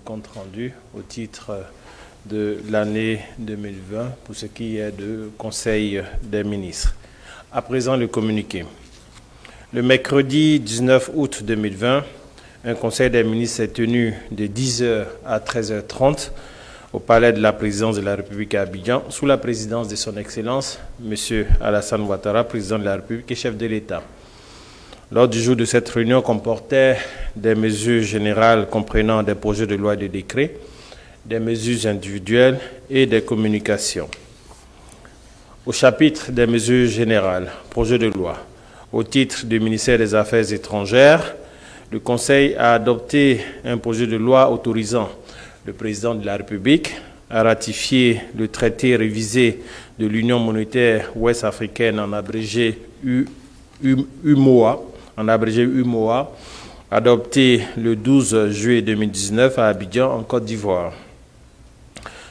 Compte rendu au titre de l'année 2020 pour ce qui est du Conseil des ministres. À présent, le communiqué. Le mercredi 19 août 2020, un Conseil des ministres s'est tenu de 10h à 13h30 au Palais de la Présidence de la République à Abidjan, sous la présidence de son Excellence, M. Alassane Ouattara, président de la République et chef de l'État. L'ordre du jour de cette réunion comportait des mesures générales comprenant des projets de loi et de décrets, des mesures individuelles et des communications. Au chapitre des mesures générales, projet de loi, au titre du ministère des Affaires étrangères, le Conseil a adopté un projet de loi autorisant le président de la République à ratifier le traité révisé de l'Union monétaire ouest-africaine, en abrégé UMOA, adopté le 12 juillet 2019 à Abidjan, en Côte d'Ivoire.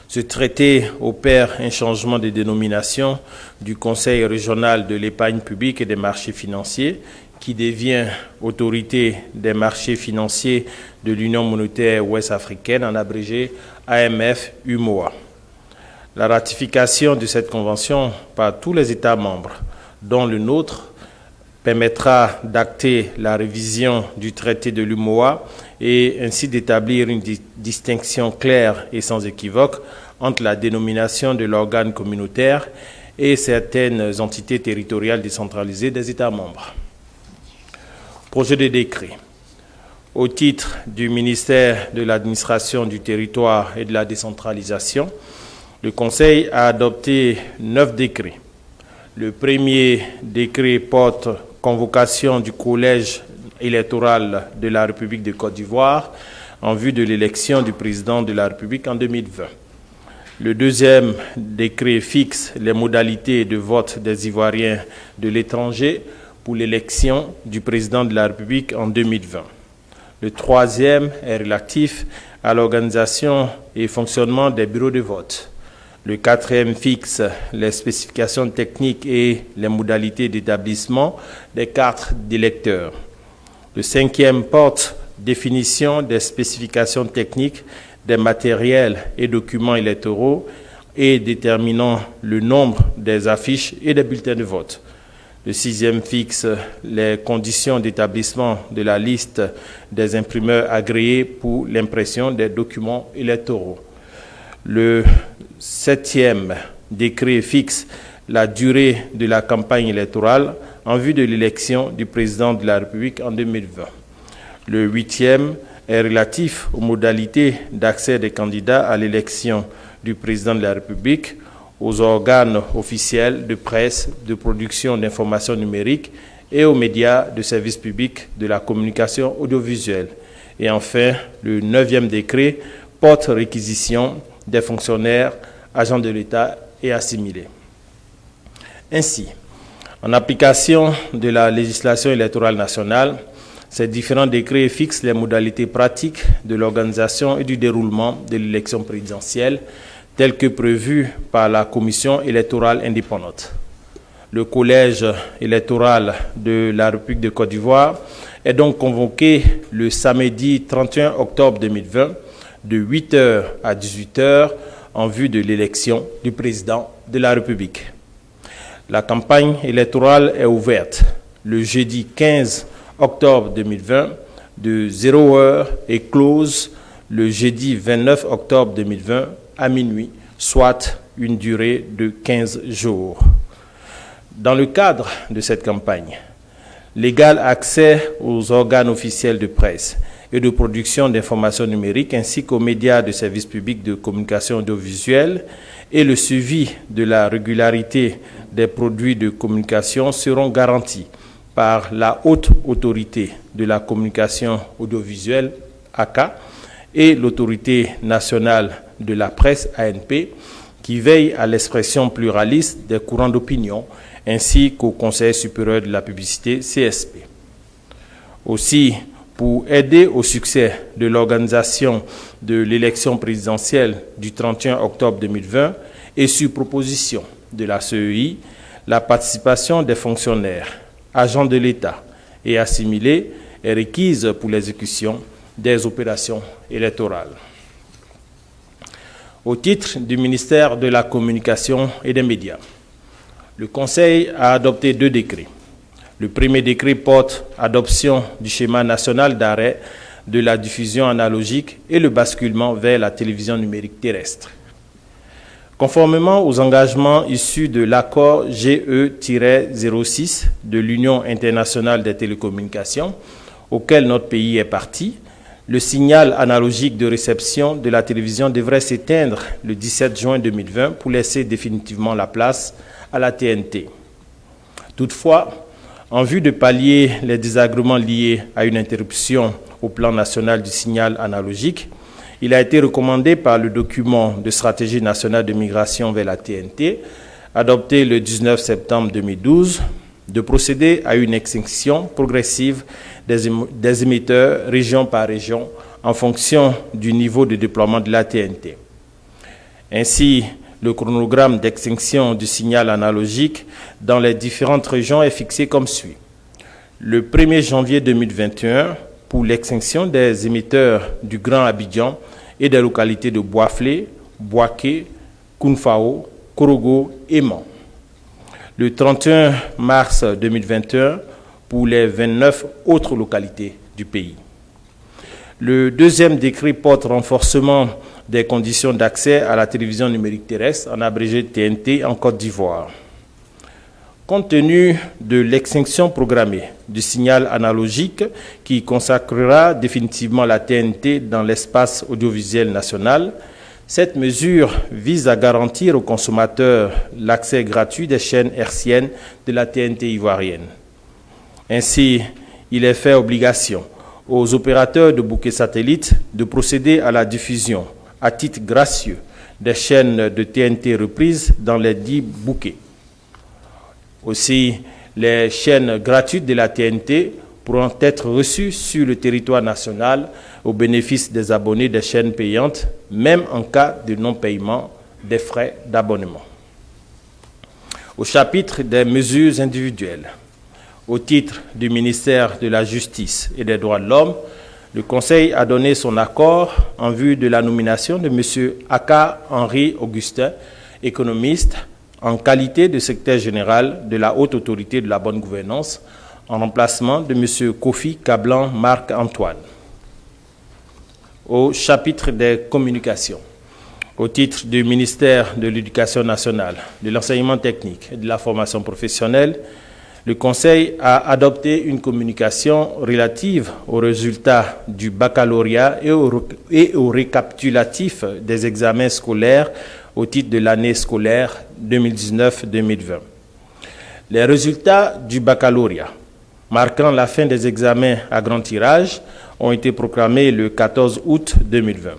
Ce traité opère un changement de dénomination du Conseil régional de l'épargne publique et des marchés financiers, qui devient Autorité des marchés financiers de l'Union monétaire ouest-africaine, en abrégé AMF-UMOA. La ratification de cette convention par tous les États membres, dont le nôtre, permettra d'acter la révision du traité de l'UMOA et ainsi d'établir une distinction claire et sans équivoque entre la dénomination de l'organe communautaire et certaines entités territoriales décentralisées des États membres. Projet de décret. Au titre du ministère de l'Administration du territoire et de la décentralisation, le Conseil a adopté 9 décrets. Le premier décret porte convocation du collège électoral de la République de Côte d'Ivoire en vue de l'élection du président de la République en 2020. Le deuxième décret fixe les modalités de vote des Ivoiriens de l'étranger pour l'élection du président de la République en 2020. Le troisième est relatif à l'organisation et fonctionnement des bureaux de vote. Le quatrième fixe les spécifications techniques et les modalités d'établissement des cartes d'électeurs. Le cinquième porte définition des spécifications techniques des matériels et documents électoraux et déterminant le nombre des affiches et des bulletins de vote. Le sixième fixe les conditions d'établissement de la liste des imprimeurs agréés pour l'impression des documents électoraux. Le septième décret fixe la durée de la campagne électorale en vue de l'élection du président de la République en 2020. Le huitième est relatif aux modalités d'accès des candidats à l'élection du président de la République, aux organes officiels de presse, de production d'informations numériques et aux médias de service public de la communication audiovisuelle. Et enfin, le neuvième décret porte réquisition des fonctionnaires, agents de l'État et assimilés. Ainsi, en application de la législation électorale nationale, ces différents décrets fixent les modalités pratiques de l'organisation et du déroulement de l'élection présidentielle telles que prévues par la Commission électorale indépendante. Le collège électoral de la République de Côte d'Ivoire est donc convoqué le samedi 31 octobre 2020 de 8h à 18h en vue de l'élection du président de la République. La campagne électorale est ouverte le jeudi 15 octobre 2020 de 0h et close le jeudi 29 octobre 2020 à minuit, soit une durée de 15 jours. Dans le cadre de cette campagne, l'égal accès aux organes officiels de presse et de production d'informations numériques ainsi qu'aux médias de services publics de communication audiovisuelle et le suivi de la régularité des produits de communication seront garantis par la Haute Autorité de la communication audiovisuelle, ACA, et l'Autorité nationale de la presse, ANP, qui veille à l'expression pluraliste des courants d'opinion, ainsi qu'au Conseil supérieur de la publicité, CSP. Aussi, pour aider au succès de l'organisation de l'élection présidentielle du 31 octobre 2020 et sur proposition de la CEI, la participation des fonctionnaires, agents de l'État et assimilés est requise pour l'exécution des opérations électorales. Au titre du ministère de la Communication et des Médias, le Conseil a adopté 2 décrets. Le premier décret porte adoption du schéma national d'arrêt de la diffusion analogique et le basculement vers la télévision numérique terrestre. Conformément aux engagements issus de l'accord GE-06 de l'Union internationale des télécommunications, auquel notre pays est parti, le signal analogique de réception de la télévision devrait s'éteindre le 17 juin 2020 pour laisser définitivement la place à la TNT. Toutefois, en vue de pallier les désagréments liés à une interruption au plan national du signal analogique, il a été recommandé par le document de stratégie nationale de migration vers la TNT, adopté le 19 septembre 2012, de procéder à une extinction progressive des émetteurs région par région en fonction du niveau de déploiement de la TNT. Ainsi, le chronogramme d'extinction du signal analogique dans les différentes régions est fixé comme suit. Le 1er janvier 2021, pour l'extinction des émetteurs du Grand Abidjan et des localités de Boiflé, Boaké, Kounfao, Korogo et Man. Le 31 mars 2021, pour les 29 autres localités du pays. Le deuxième décret porte renforcement des conditions d'accès à la télévision numérique terrestre, en abrégé TNT, en Côte d'Ivoire. Compte tenu de l'extinction programmée du signal analogique qui consacrera définitivement la TNT dans l'espace audiovisuel national, cette mesure vise à garantir aux consommateurs l'accès gratuit des chaînes hertziennes de la TNT ivoirienne. Ainsi, il est fait obligation aux opérateurs de bouquets satellites de procéder à la diffusion à titre gracieux des chaînes de TNT reprises dans les 10 bouquets. Aussi, les chaînes gratuites de la TNT pourront être reçues sur le territoire national au bénéfice des abonnés des chaînes payantes, même en cas de non-paiement des frais d'abonnement. Au chapitre des mesures individuelles, au titre du ministère de la Justice et des Droits de l'Homme, le Conseil a donné son accord en vue de la nomination de M. Aka Henri Augustin, économiste, en qualité de secrétaire général de la Haute Autorité de la Bonne Gouvernance, en remplacement de M. Kofi Kablan Marc-Antoine. Au chapitre des communications, au titre du ministère de l'Éducation nationale, de l'enseignement technique et de la formation professionnelle, le Conseil a adopté une communication relative aux résultats du baccalauréat et au récapitulatif des examens scolaires au titre de l'année scolaire 2019-2020. Les résultats du baccalauréat, marquant la fin des examens à grand tirage, ont été proclamés le 14 août 2020.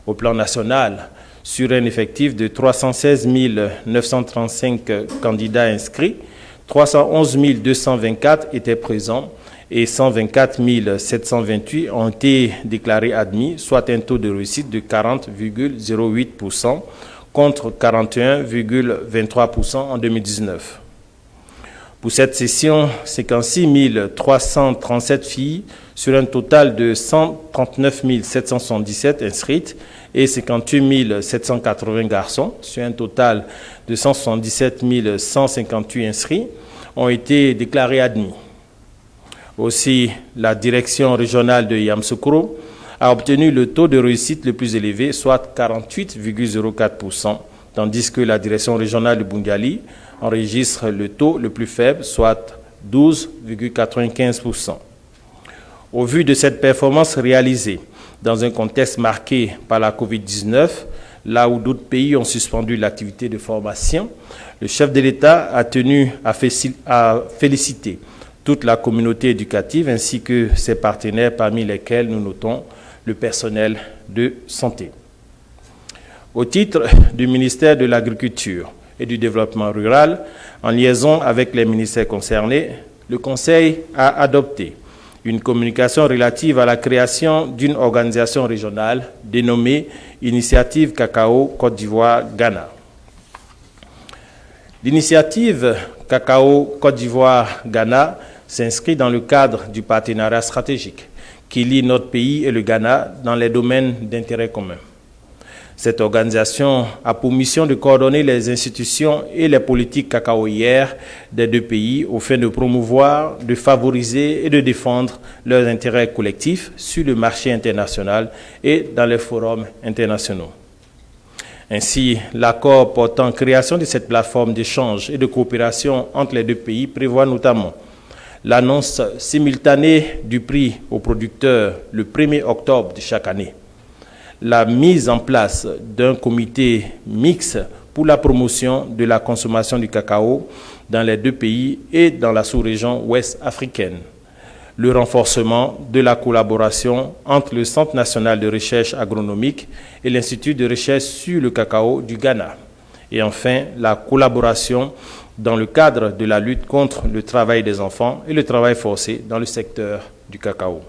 Au plan national, sur un effectif de 316 935 candidats inscrits, 311 224 étaient présents et 124 728 ont été déclarés admis, soit un taux de réussite de 40,08% contre 41,23% en 2019. Pour cette session, 56 337 filles sur un total de 139 777 inscrites et 58 780 garçons sur un total de 177 158 inscrits ont été déclarés admis. Aussi, la direction régionale de Yamoussoukro a obtenu le taux de réussite le plus élevé, soit 48,04%, tandis que la direction régionale de Bungali enregistre le taux le plus faible, soit 12,95%. Au vu de cette performance réalisée dans un contexte marqué par la COVID-19, là où d'autres pays ont suspendu l'activité de formation, le chef de l'État a tenu à féliciter toute la communauté éducative ainsi que ses partenaires, parmi lesquels nous notons le personnel de santé. Au titre du ministère de l'Agriculture et du Développement rural, en liaison avec les ministères concernés, le Conseil a adopté une communication relative à la création d'une organisation régionale dénommée Initiative Cacao Côte d'Ivoire-Ghana. L'initiative Cacao Côte d'Ivoire-Ghana s'inscrit dans le cadre du partenariat stratégique qui lie notre pays et le Ghana dans les domaines d'intérêt commun. Cette organisation a pour mission de coordonner les institutions et les politiques cacaoyères des deux pays au fin de promouvoir, de favoriser et de défendre leurs intérêts collectifs sur le marché international et dans les forums internationaux. Ainsi, l'accord portant création de cette plateforme d'échange et de coopération entre les deux pays prévoit notamment l'annonce simultanée du prix aux producteurs le 1er octobre de chaque année, la mise en place d'un comité mixte pour la promotion de la consommation du cacao dans les deux pays et dans la sous-région ouest africaine, le renforcement de la collaboration entre le Centre national de recherche agronomique et l'Institut de recherche sur le cacao du Ghana, et enfin la collaboration dans le cadre de la lutte contre le travail des enfants et le travail forcé dans le secteur du cacao.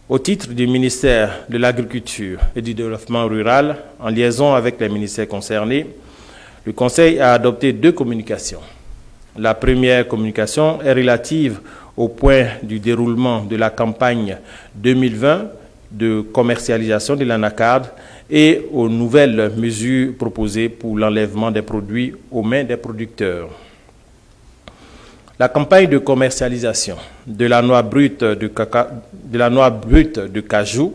Au titre du ministère de l'Agriculture et du Développement rural, en liaison avec les ministères concernés, le Conseil a adopté 2 communications. La première communication est relative au point du déroulement de la campagne 2020 de commercialisation de l'anacarde et aux nouvelles mesures proposées pour l'enlèvement des produits aux mains des producteurs. La campagne de commercialisation de la noix brute de cajou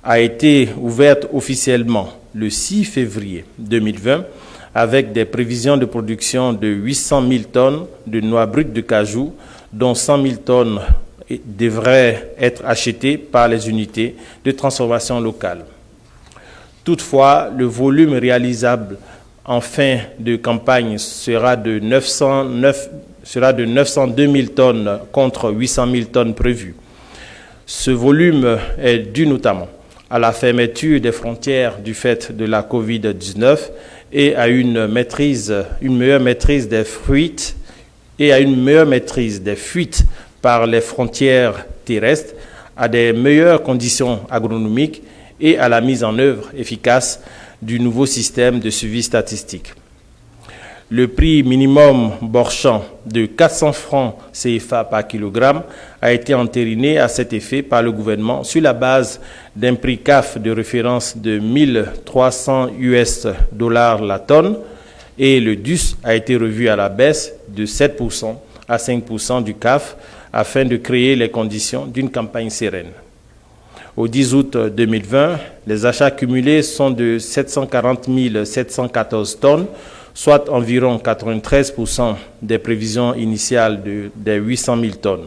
a été ouverte officiellement le 6 février 2020 avec des prévisions de production de 800 000 tonnes de noix brute de cajou, dont 100 000 tonnes devraient être achetées par les unités de transformation locale. Toutefois, le volume réalisable en fin de campagne sera de 902 000 tonnes contre 800 000 tonnes prévues. Ce volume est dû notamment à la fermeture des frontières du fait de la Covid-19 et à une meilleure maîtrise des fuites par les frontières terrestres, à des meilleures conditions agronomiques et à la mise en œuvre efficace du nouveau système de suivi statistique. Le prix minimum Borchamp de 400 francs CFA par kilogramme a été entériné à cet effet par le gouvernement sur la base d'un prix CAF de référence de 1300 US$ la tonne, et le DUS a été revu à la baisse de 7% à 5% du CAF afin de créer les conditions d'une campagne sereine. Au 10 août 2020, les achats cumulés sont de 740 714 tonnes, soit environ 93% des prévisions initiales des 800 000 tonnes.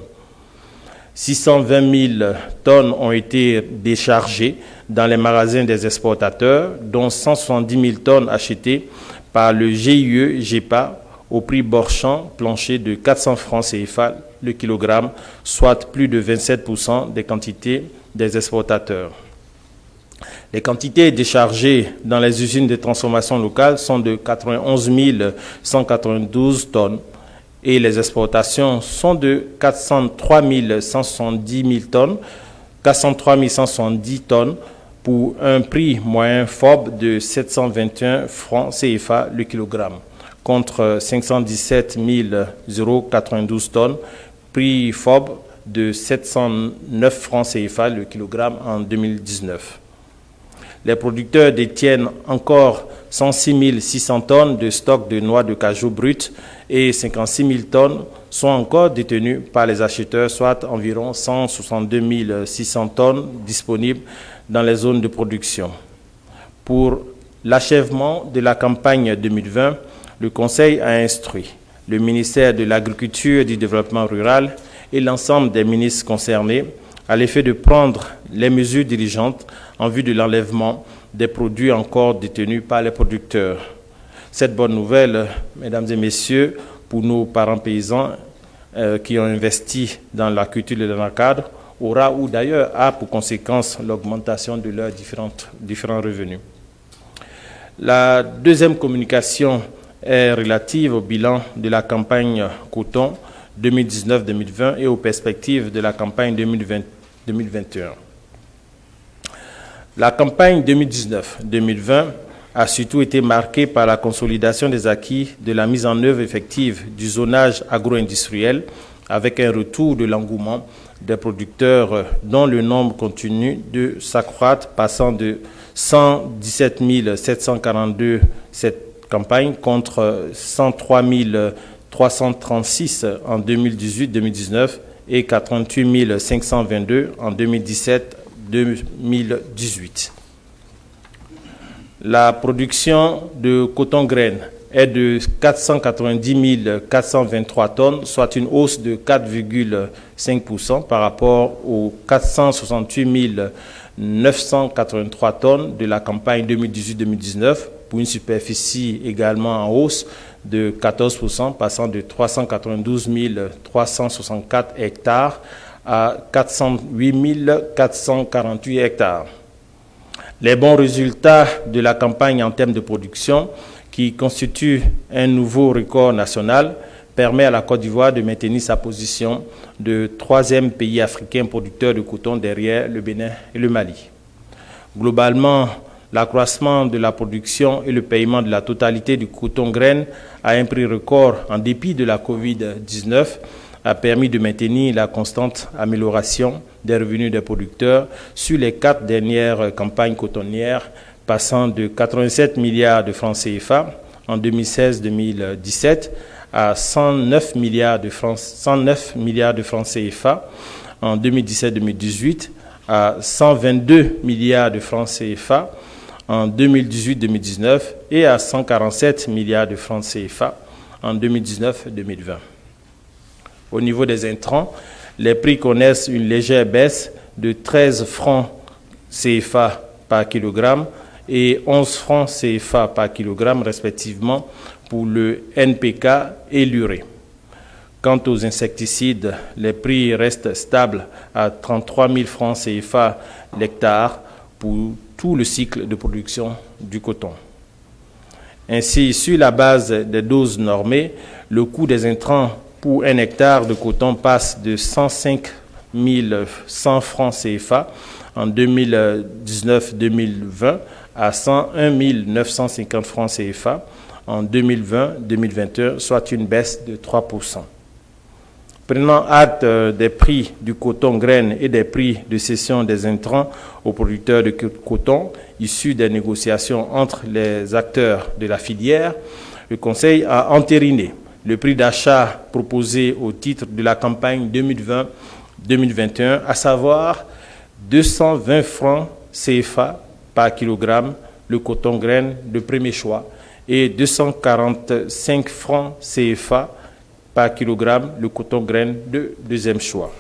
620 000 tonnes ont été déchargées dans les magasins des exportateurs, dont 170 000 tonnes achetées par le GIE-GEPA au prix Borchamp plancher de 400 francs CFA le kilogramme, soit plus de 27% des quantités des exportateurs. Les quantités déchargées dans les usines de transformation locale sont de 91 192 tonnes et les exportations sont de 403 170 tonnes pour un prix moyen FOB de 721 francs CFA le kilogramme contre 517 092 tonnes, prix FOB de 709 francs CFA le kilogramme en 2019. Les producteurs détiennent encore 106 600 tonnes de stock de noix de cajou brutes et 56 000 tonnes sont encore détenues par les acheteurs, soit environ 162 600 tonnes disponibles dans les zones de production. Pour l'achèvement de la campagne 2020, le Conseil a instruit le ministère de l'Agriculture et du Développement rural et l'ensemble des ministres concernés à l'effet de prendre les mesures dirigeantes en vue de l'enlèvement des produits encore détenus par les producteurs. Cette bonne nouvelle, mesdames et messieurs, pour nos parents paysans qui ont investi dans la culture de l'anacarde, aura ou d'ailleurs a pour conséquence l'augmentation de leurs différents revenus. La deuxième communication est relative au bilan de la campagne coton 2019-2020 et aux perspectives de la campagne 2021. La campagne 2019-2020 a surtout été marquée par la consolidation des acquis de la mise en œuvre effective du zonage agro-industriel avec un retour de l'engouement des producteurs dont le nombre continue de s'accroître, passant de 117 742 cette campagne contre 103 336 en 2018-2019 et 88 522 en 2017-2018. La production de coton-graine est de 490 423 tonnes, soit une hausse de 4,5% par rapport aux 468 983 tonnes de la campagne 2018-2019, pour une superficie également en hausse de 14%, passant de 392 364 hectares à 408 448 hectares. Les bons résultats de la campagne en termes de production, qui constitue un nouveau record national, permet à la Côte d'Ivoire de maintenir sa position de troisième pays africain producteur de coton derrière le Bénin et le Mali. Globalement, l'accroissement de la production et le paiement de la totalité du coton-graine à un prix record en dépit de la Covid-19 a permis de maintenir la constante amélioration des revenus des producteurs sur les 4 dernières campagnes cotonnières, passant de 87 milliards de francs CFA en 2016-2017 à 109 milliards de francs CFA en 2017-2018, à 122 milliards de francs CFA en 2018-2019 et à 147 milliards de francs CFA en 2019-2020. Au niveau des intrants, les prix connaissent une légère baisse de 13 francs CFA par kilogramme et 11 francs CFA par kilogramme respectivement pour le NPK et l'urée. Quant aux insecticides, les prix restent stables à 33 000 francs CFA l'hectare pour tout le cycle de production du coton. Ainsi, sur la base des doses normées, le coût des intrants pour un hectare de coton passe de 105 100 francs CFA en 2019-2020 à 101 950 francs CFA en 2020-2021, soit une baisse de 3%. Prenant acte des prix du coton-graine et des prix de cession des intrants aux producteurs de coton issus des négociations entre les acteurs de la filière, le Conseil a entériné le prix d'achat proposé au titre de la campagne 2020-2021, à savoir 220 francs CFA par kilogramme, le coton-graine de premier choix, et 245 francs CFA par kilogramme, le coton-graine de deuxième choix.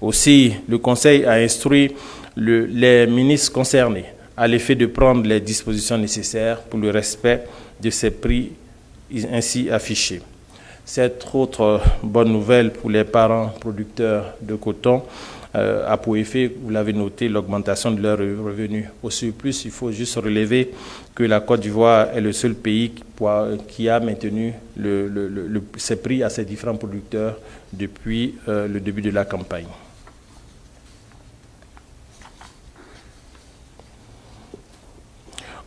Aussi, le Conseil a instruit les ministres concernés à l'effet de prendre les dispositions nécessaires pour le respect de ces prix ainsi affichés. Cette autre bonne nouvelle pour les parents producteurs de coton a pour effet, vous l'avez noté, l'augmentation de leurs revenus. Au surplus, il faut juste relever que la Côte d'Ivoire est le seul pays qui a maintenu ses prix à ses différents producteurs depuis le début de la campagne.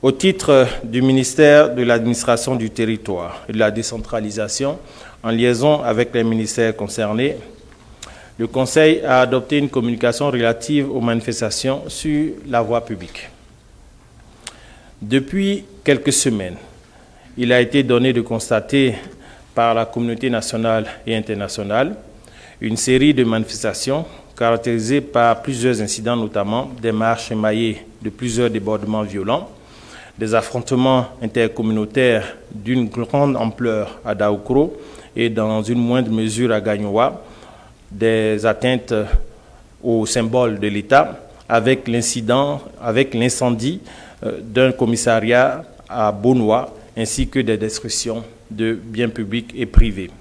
Au titre du ministère de l'Administration du Territoire et de la Décentralisation, en liaison avec les ministères concernés, le Conseil a adopté une communication relative aux manifestations sur la voie publique. Depuis quelques semaines, il a été donné de constater par la communauté nationale et internationale une série de manifestations caractérisées par plusieurs incidents, notamment des marches émaillées de plusieurs débordements violents, des affrontements intercommunautaires d'une grande ampleur à Daoukro et dans une moindre mesure à Gagnoa, des atteintes aux symboles de l'État avec l'incendie d'un commissariat à Bonois ainsi que des destructions de biens publics et privés.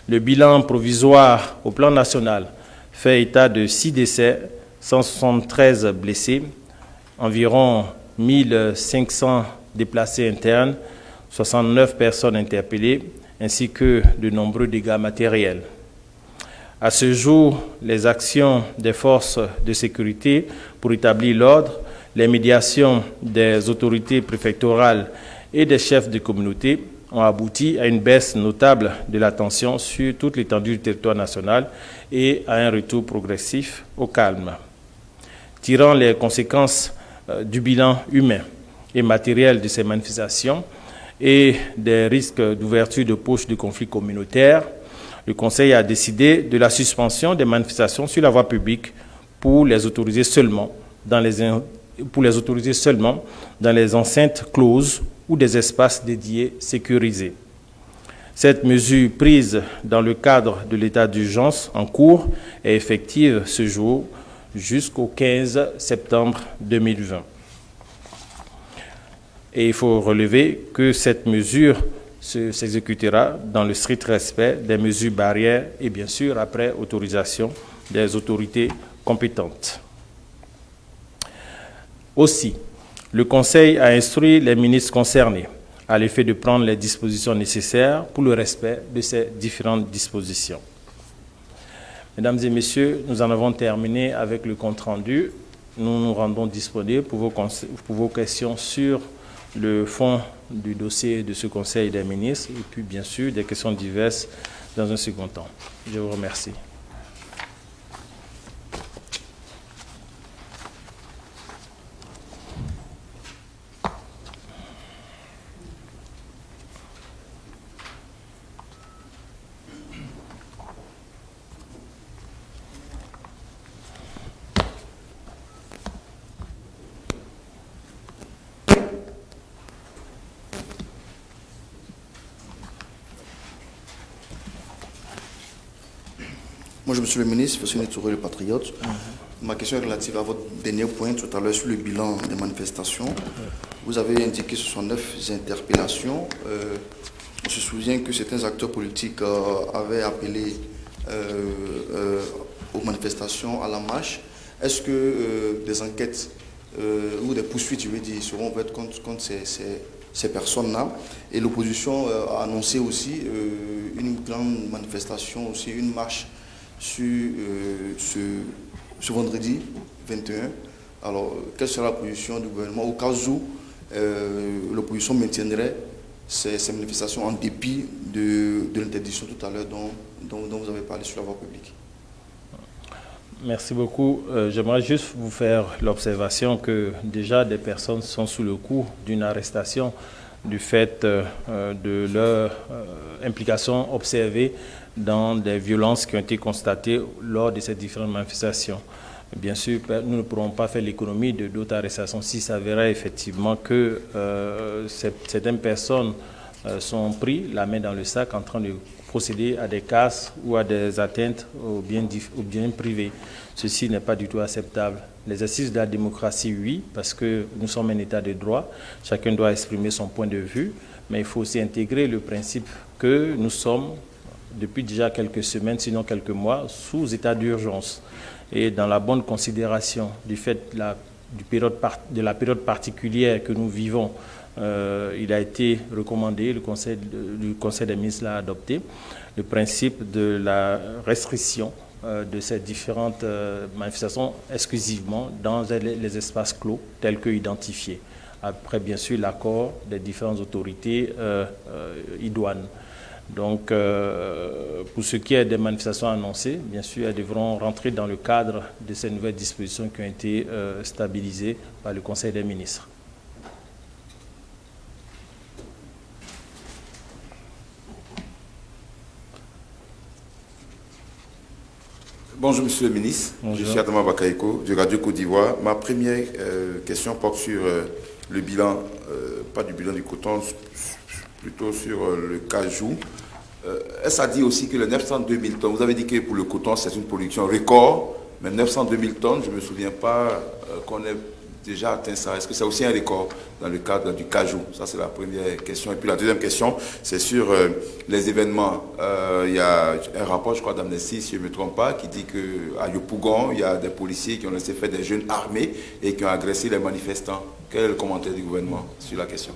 Le bilan provisoire au plan national fait état de 6 décès, 173 blessés, environ 1500 déplacés internes, 69 personnes interpellées, ainsi que de nombreux dégâts matériels. À ce jour, les actions des forces de sécurité pour établir l'ordre, les médiations des autorités préfectorales et des chefs de communauté ont abouti à une baisse notable de la tension sur toute l'étendue du territoire national et à un retour progressif au calme. Tirant les conséquences du bilan humain et matériel de ces manifestations et des risques d'ouverture de poches de conflits communautaires, le Conseil a décidé de la suspension des manifestations sur la voie publique pour les autoriser seulement dans les enceintes closes ou des espaces dédiés sécurisés. Cette mesure prise dans le cadre de l'état d'urgence en cours est effective ce jour jusqu'au 15 septembre 2020. Et il faut relever que cette mesure s'exécutera dans le strict respect des mesures barrières et bien sûr après autorisation des autorités compétentes. Aussi, le Conseil a instruit les ministres concernés à l'effet de prendre les dispositions nécessaires pour le respect de ces différentes dispositions. Mesdames et messieurs, nous en avons terminé avec le compte-rendu. Nous nous rendons disponibles pour vos questions sur le fond du dossier de ce Conseil des ministres et puis bien sûr des questions diverses dans un second temps. Je vous remercie. Bonjour Monsieur le ministre, Fossini Touré, le Patriote. Ma question est relative à votre dernier point tout à l'heure sur le bilan des manifestations. Vous avez indiqué 69 interpellations. On se souvient que certains acteurs politiques avaient appelé aux manifestations à la marche. Est-ce que des enquêtes ou des poursuites, je veux dire, seront faites contre ces personnes-là? Et l'opposition a annoncé aussi une grande manifestation, aussi une marche sur ce vendredi 21. Alors, quelle sera la position du gouvernement au cas où l'opposition maintiendrait ces manifestations en dépit de l'interdiction tout à l'heure dont vous avez parlé sur la voie publique? Merci beaucoup. J'aimerais juste vous faire l'observation que déjà des personnes sont sous le coup d'une arrestation du fait de leur implication observée dans des violences qui ont été constatées lors de ces différentes manifestations. Bien sûr, nous ne pourrons pas faire l'économie de d'autres arrestations s'il s'avérait effectivement que certaines personnes sont prises la main dans le sac en train de procéder à des casses ou à des atteintes aux biens privés. Ceci n'est pas du tout acceptable. L'exercice de la démocratie, oui, parce que nous sommes un État de droit, chacun doit exprimer son point de vue, mais il faut aussi intégrer le principe que nous sommes, depuis déjà quelques semaines, sinon quelques mois, sous état d'urgence. Et dans la bonne considération du fait de la période particulière que nous vivons, il a été recommandé, le Conseil des ministres l'a adopté, le principe de la restriction de ces différentes manifestations exclusivement dans les espaces clos tels que identifiés. Après, bien sûr, l'accord des différentes autorités idoines. Donc, pour ce qui est des manifestations annoncées, bien sûr, elles devront rentrer dans le cadre de ces nouvelles dispositions qui ont été stabilisées par le Conseil des ministres. Bonjour Monsieur le ministre, Bonjour. Je suis Adama Bakaïko de Radio Côte d'Ivoire. Ma première question porte sur le bilan, pas du bilan du coton, plutôt sur le cajou. Est-ce à dire aussi que les 902 000 tonnes, vous avez dit que pour le coton c'est une production record, mais 902 000 tonnes, je ne me souviens pas qu'on ait déjà atteint ça. Est-ce que c'est aussi un record dans le cadre du cajou? Ça c'est la première question. Et puis la deuxième question, c'est sur les événements. Il y a un rapport, je crois, d'Amnesty, si je ne me trompe pas, qui dit qu'à Yopougon, il y a des policiers qui ont laissé faire des jeunes armés et qui ont agressé les manifestants. Quel est le commentaire du gouvernement sur la question?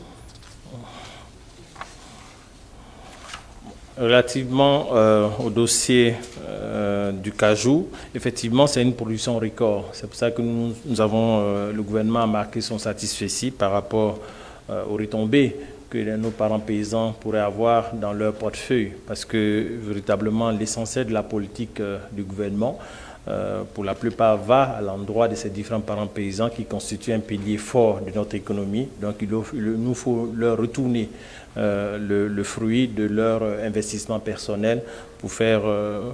Relativement au dossier du cajou, effectivement, c'est une production record. C'est pour ça que le gouvernement a marqué son satisfecit par rapport aux retombées que nos parents paysans pourraient avoir dans leur portefeuille, parce que véritablement l'essentiel de la politique du gouvernement, pour la plupart, va à l'endroit de ces différents parents paysans qui constituent un pilier fort de notre économie. Donc il nous faut leur retourner le fruit de leur investissement personnel pour faire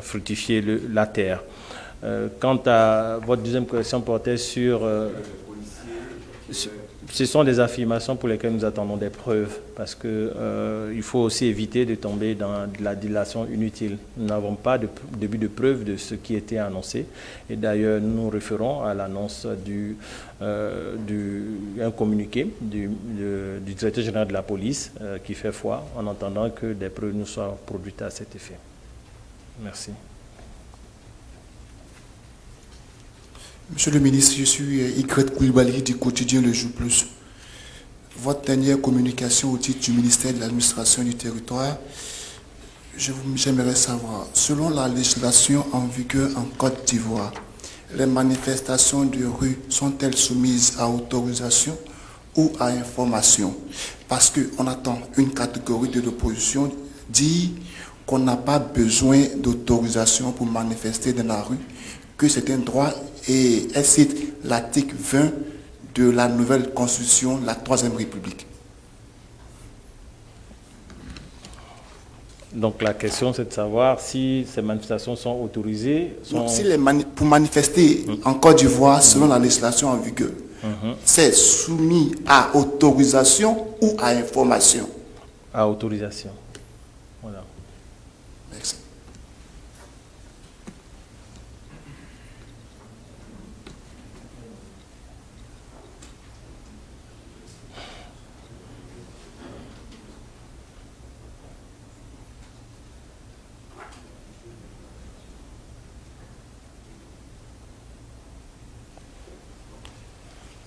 fructifier la terre. Quant à votre deuxième question portait sur... ce sont des affirmations pour lesquelles nous attendons des preuves, parce qu'il faut aussi éviter de tomber dans de la dilation inutile. Nous n'avons pas de début de preuve de ce qui était annoncé. Et d'ailleurs, nous nous référons à l'annonce un communiqué du directeur général de la police qui fait foi en attendant que des preuves nous soient produites à cet effet. Merci. Monsieur le ministre, je suis Ikret Koulibaly du quotidien Le Jour Plus. Votre dernière communication au titre du ministère de l'Administration du Territoire, j'aimerais savoir, selon la législation en vigueur en Côte d'Ivoire, les manifestations de rue sont-elles soumises à autorisation ou à information? Parce qu'on attend une catégorie de l'opposition dire qu'on n'a pas besoin d'autorisation pour manifester dans la rue, que c'est un droit, et elle cite l'article 20 de la nouvelle constitution, la Troisième République. Donc la question, c'est de savoir si ces manifestations sont autorisées. Si pour manifester en Côte d'Ivoire, selon la législation en vigueur, c'est soumis à autorisation ou à information? À autorisation. Voilà. Merci.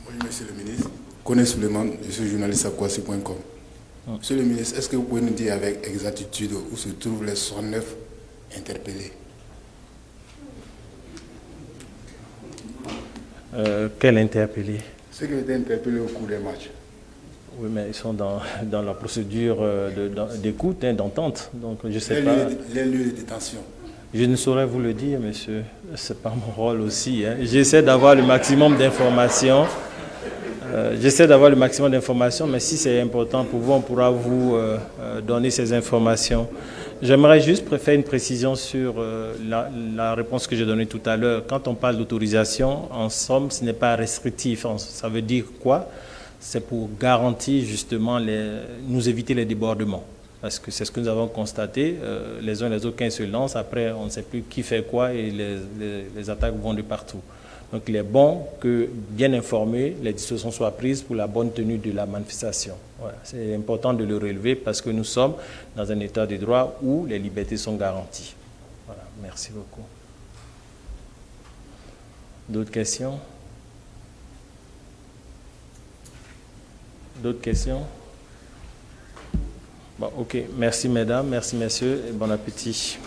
Oui, monsieur le ministre. Connais Suleiman, je suis journaliste à Kwasi.com. Monsieur le ministre, est-ce que vous pouvez nous dire avec exactitude où se trouvent les 69 interpellés? Quels interpellés? Ceux qui ont été interpellés au cours des matchs. Oui, mais ils sont dans la procédure d'écoute, d'entente. Donc, je ne sais pas. Les lieux de détention. Je ne saurais vous le dire, monsieur. Ce n'est pas mon rôle aussi. J'essaie d'avoir le maximum d'informations. Mais si c'est important pour vous, on pourra vous donner ces informations. J'aimerais juste faire une précision sur la réponse que j'ai donnée tout à l'heure. Quand on parle d'autorisation, en somme, ce n'est pas restrictif. Ça veut dire quoi? C'est pour garantir justement, nous éviter les débordements. Parce que c'est ce que nous avons constaté. Les uns et les autres, quand ils se lancent, après, on ne sait plus qui fait quoi et les attaques vont de partout. Donc il est bon que, bien informés, les dispositions soient prises pour la bonne tenue de la manifestation. Voilà. C'est important de le relever parce que nous sommes dans un état de droit où les libertés sont garanties. Voilà. Merci beaucoup. D'autres questions? D'autres questions? Bon, ok. Merci mesdames, merci messieurs et bon appétit.